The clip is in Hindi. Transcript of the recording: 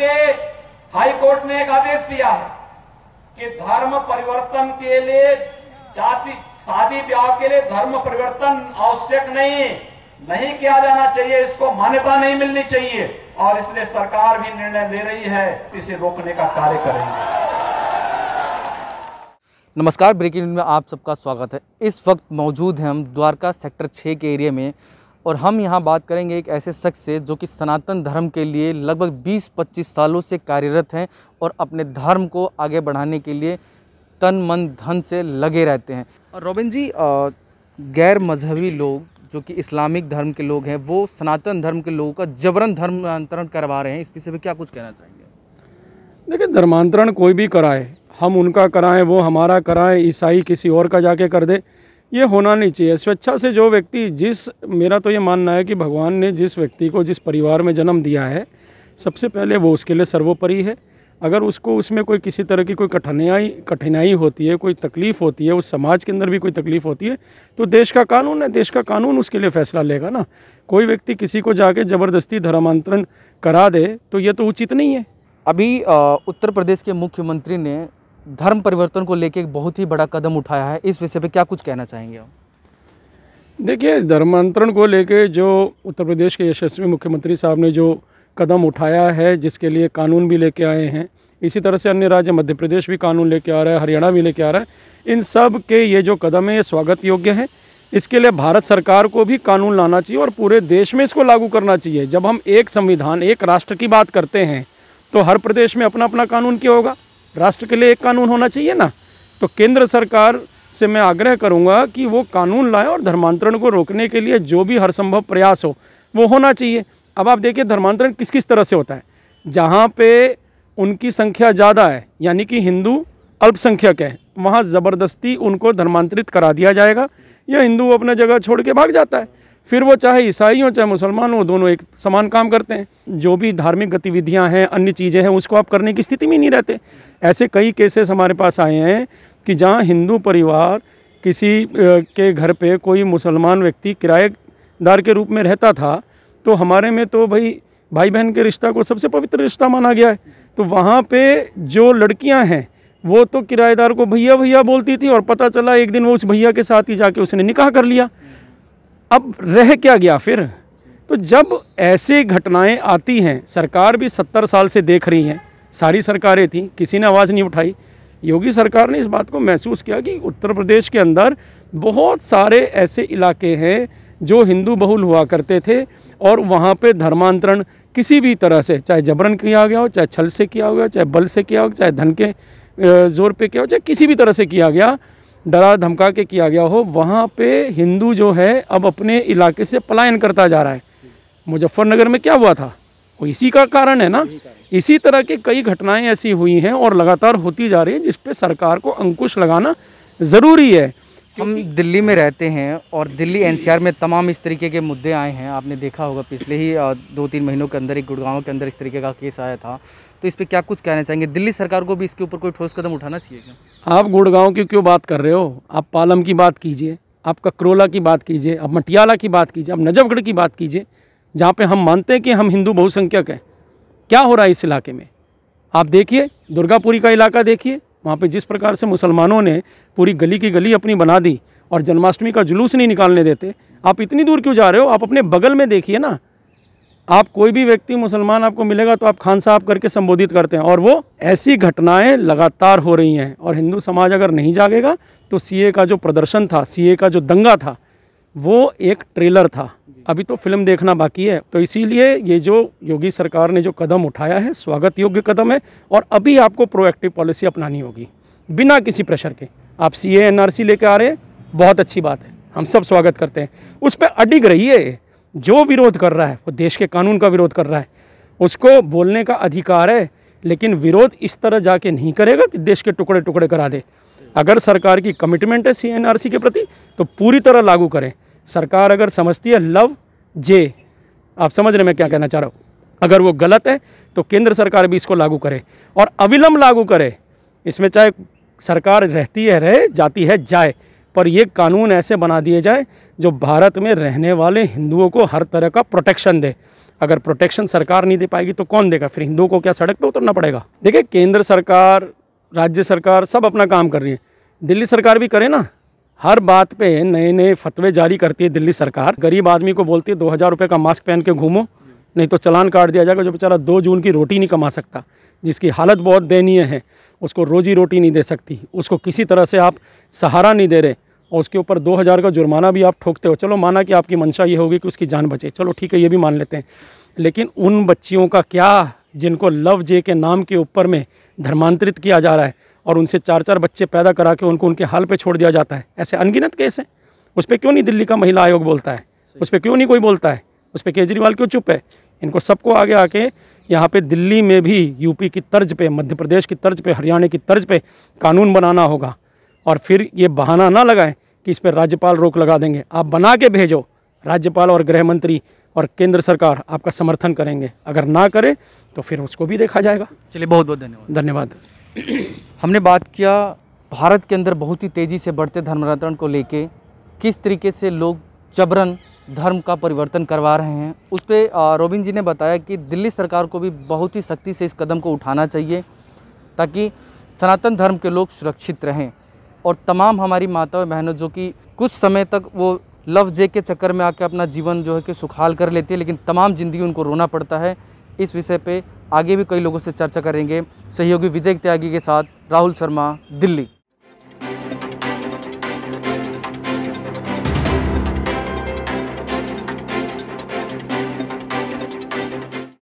के हाई कोर्ट ने एक आदेश दिया है कि धर्म परिवर्तन के लिए शादी ब्याह के लिए धर्म परिवर्तन आवश्यक नहीं किया जाना चाहिए, इसको मान्यता नहीं मिलनी चाहिए, और इसलिए सरकार भी निर्णय ले रही है, इसे रोकने का कार्य करेंगे। नमस्कार, ब्रेकिंग न्यूज में आप सबका स्वागत है। इस वक्त मौजूद हैं हम द्वारका सेक्टर 6 के एरिया में, और हम यहाँ बात करेंगे एक ऐसे शख्स से जो कि सनातन धर्म के लिए लगभग 20-25 सालों से कार्यरत हैं और अपने धर्म को आगे बढ़ाने के लिए तन मन धन से लगे रहते हैं। और रोबिन जी, गैर मजहबी लोग जो कि इस्लामिक धर्म के लोग हैं, वो सनातन धर्म के लोगों का जबरन धर्मांतरण करवा रहे हैं, इस विषय में क्या कुछ कहना चाहेंगे? देखिए, धर्मांतरण कोई भी कराए, हम उनका कराएं, वो हमारा कराएं, ईसाई किसी और का जाके कर दे, ये होना नहीं चाहिए। स्वेच्छा से जो व्यक्ति मेरा तो ये मानना है कि भगवान ने जिस व्यक्ति को जिस परिवार में जन्म दिया है, सबसे पहले वो उसके लिए सर्वोपरि है। अगर उसको उसमें कोई किसी तरह की कोई कठिनाई होती है, कोई तकलीफ़ होती है, उस समाज के अंदर भी कोई तकलीफ़ होती है, तो देश का कानून है, देश का कानून उसके लिए फैसला लेगा ना। कोई व्यक्ति किसी को जाके ज़बरदस्ती धर्मांतरण करा दे तो ये तो उचित नहीं है। अभी उत्तर प्रदेश के मुख्यमंत्री ने धर्म परिवर्तन को लेकर एक बहुत ही बड़ा कदम उठाया है, इस विषय पे क्या कुछ कहना चाहेंगे आप? देखिए, धर्मांतरण को लेकर जो उत्तर प्रदेश के यशस्वी मुख्यमंत्री साहब ने जो कदम उठाया है, जिसके लिए कानून भी लेके आए हैं, इसी तरह से अन्य राज्य, मध्य प्रदेश भी कानून लेके आ रहा है, हरियाणा भी लेके आ रहा है, इन सब के ये जो कदम है ये स्वागत योग्य है। इसके लिए भारत सरकार को भी कानून लाना चाहिए और पूरे देश में इसको लागू करना चाहिए। जब हम एक संविधान, एक राष्ट्र की बात करते हैं, तो हर प्रदेश में अपना अपना कानून क्यों होगा? राष्ट्र के लिए एक कानून होना चाहिए ना। तो केंद्र सरकार से मैं आग्रह करूंगा कि वो कानून लाए और धर्मांतरण को रोकने के लिए जो भी हर संभव प्रयास हो वो होना चाहिए। अब आप देखिए, धर्मांतरण किस किस तरह से होता है। जहाँ पे उनकी संख्या ज़्यादा है, यानी कि हिंदू अल्पसंख्यक है, वहाँ ज़बरदस्ती उनको धर्मांतरित करा दिया जाएगा, या हिंदू अपना जगह छोड़ के भाग जाता है। फिर वो चाहे ईसाई हो चाहे मुसलमान हो, दोनों एक समान काम करते हैं। जो भी धार्मिक गतिविधियां हैं, अन्य चीज़ें हैं, उसको आप करने की स्थिति में नहीं रहते। ऐसे कई केसेस हमारे पास आए हैं कि जहां हिंदू परिवार किसी के घर पे कोई मुसलमान व्यक्ति किराएदार के रूप में रहता था, तो हमारे में तो भाई बहन के रिश्ता को सबसे पवित्र रिश्ता माना गया है। तो वहाँ पे जो लड़कियाँ हैं वो तो किराएदार को भैया भैया बोलती थी, और पता चला एक दिन वो उस भैया के साथ ही जाके उसने निकाह कर लिया। अब रह क्या गया फिर? तो जब ऐसी घटनाएं आती हैं, सरकार भी 70 साल से देख रही हैं, सारी सरकारें थीं, किसी ने आवाज़ नहीं उठाई। योगी सरकार ने इस बात को महसूस किया कि उत्तर प्रदेश के अंदर बहुत सारे ऐसे इलाके हैं जो हिंदू बहुल हुआ करते थे, और वहाँ पे धर्मांतरण किसी भी तरह से, चाहे जबरन किया गया हो, चाहे छल से किया गया, चाहे बल से किया हो, चाहे धन के जोर पे किया हो, चाहे किसी भी तरह से किया गया, डरा धमका के किया गया हो, वहाँ पे हिंदू जो है अब अपने इलाके से पलायन करता जा रहा है। मुजफ्फरनगर में क्या हुआ था, वो इसी का कारण है ना। इसी तरह की कई घटनाएं ऐसी हुई हैं और लगातार होती जा रही है, जिस पे सरकार को अंकुश लगाना ज़रूरी है। हम दिल्ली में रहते हैं और दिल्ली एनसीआर में तमाम इस तरीके के मुद्दे आए हैं। आपने देखा होगा पिछले ही 2-3 महीनों के अंदर एक गुड़गांव के अंदर इस तरीके का केस आया था, तो इस पे क्या कुछ कहना चाहेंगे? दिल्ली सरकार को भी इसके ऊपर कोई ठोस कदम उठाना चाहिए क्या? आप गुड़गांव की क्यों बात कर रहे हो? आप पालम की बात कीजिए, आप ककरोला की बात कीजिए, आप मटियाला की बात कीजिए, आप नजफगढ़ की बात कीजिए, जहाँ पे हम मानते हैं कि हम हिंदू बहुसंख्यक हैं। क्या हो रहा है इस इलाके में? आप देखिए, दुर्गापुरी का इलाका देखिए, वहाँ पे जिस प्रकार से मुसलमानों ने पूरी गली की गली अपनी बना दी और जन्माष्टमी का जुलूस नहीं निकालने देते। आप इतनी दूर क्यों जा रहे हो? आप अपने बगल में देखिए ना। आप कोई भी व्यक्ति मुसलमान आपको मिलेगा तो आप खान साहब करके संबोधित करते हैं, और वो ऐसी घटनाएं लगातार हो रही हैं। और हिंदू समाज अगर नहीं जागेगा तो सीए का जो प्रदर्शन था, सीए का जो दंगा था, वो एक ट्रेलर था, अभी तो फिल्म देखना बाकी है। तो इसीलिए ये जो योगी सरकार ने जो कदम उठाया है, स्वागत योग्य कदम है, और अभी आपको प्रोएक्टिव पॉलिसी अपनानी होगी बिना किसी प्रेशर के। आप सीए एनआरसी लेके आ रहे हैं, बहुत अच्छी बात है, हम सब स्वागत करते हैं। उस पर अडिग रहिए। जो विरोध कर रहा है वो देश के कानून का विरोध कर रहा है, उसको बोलने का अधिकार है, लेकिन विरोध इस तरह जाके नहीं करेगा कि देश के टुकड़े टुकड़े करा दे। अगर सरकार की कमिटमेंट है सीएनआरसी के प्रति तो पूरी तरह लागू करें। सरकार अगर समझती है लव जे, आप समझ रहे मैं क्या कहना चाह रहा हूँ, अगर वो गलत है तो केंद्र सरकार भी इसको लागू करे और अविलंब लागू करे। इसमें चाहे सरकार रहती है रहे, जाती है जाए, पर ये कानून ऐसे बना दिए जाए जो भारत में रहने वाले हिंदुओं को हर तरह का प्रोटेक्शन दे। अगर प्रोटेक्शन सरकार नहीं दे पाएगी तो कौन देगा? फिर हिंदुओं को क्या सड़क पे उतरना पड़ेगा? देखिए, केंद्र सरकार, राज्य सरकार सब अपना काम कर रही है, दिल्ली सरकार भी करे ना। हर बात पे नए नए फतवे जारी करती है दिल्ली सरकार। गरीब आदमी को बोलती है 2000 रुपये का मास्क पहन के घूमो, नहीं तो चालान काट दिया जाएगा। जो बेचारा 2 जून की रोटी नहीं कमा सकता, जिसकी हालत बहुत दयनीय है, उसको रोजी रोटी नहीं दे सकती, उसको किसी तरह से आप सहारा नहीं दे रहे, और उसके ऊपर 2000 का जुर्माना भी आप ठोकते हो। चलो माना कि आपकी मंशा ये होगी कि उसकी जान बचे, चलो ठीक है, ये भी मान लेते हैं। लेकिन उन बच्चियों का क्या, जिनको लव जे के नाम के ऊपर में धर्मांतरित किया जा रहा है और उनसे 4-4 बच्चे पैदा करा के उनको उनके हाल पे छोड़ दिया जाता है। ऐसे अनगिनत केस हैं। उस पर क्यों नहीं दिल्ली का महिला आयोग बोलता है? उस पर क्यों नहीं कोई बोलता है? उस पर केजरीवाल क्यों चुप है? इनको सबको आगे आके यहाँ पे दिल्ली में भी यूपी की तर्ज पे, मध्य प्रदेश की तर्ज पे, हरियाणा की तर्ज पे कानून बनाना होगा। और फिर ये बहाना ना लगाएं कि इस पर राज्यपाल रोक लगा देंगे। आप बना के भेजो, राज्यपाल और गृह मंत्री और केंद्र सरकार आपका समर्थन करेंगे। अगर ना करे तो फिर उसको भी देखा जाएगा। चलिए, बहुत बहुत धन्यवाद। धन्यवाद। हमने बात किया भारत के अंदर बहुत ही तेज़ी से बढ़ते धर्मांतरण को लेके, किस तरीके से लोग जबरन धर्म का परिवर्तन करवा रहे हैं। उस पर रोबिन जी ने बताया कि दिल्ली सरकार को भी बहुत ही सख्ती से इस कदम को उठाना चाहिए ताकि सनातन धर्म के लोग सुरक्षित रहें। और तमाम हमारी माताओं बहनों जो कि कुछ समय तक वो लव जे के चक्कर में आकर अपना जीवन जो है कि सुखाल कर लेती है, लेकिन तमाम ज़िंदगी उनको रोना पड़ता है। इस विषय पे आगे भी कई लोगों से चर्चा करेंगे। सहयोगी विजय त्यागी के साथ राहुल शर्मा, दिल्ली।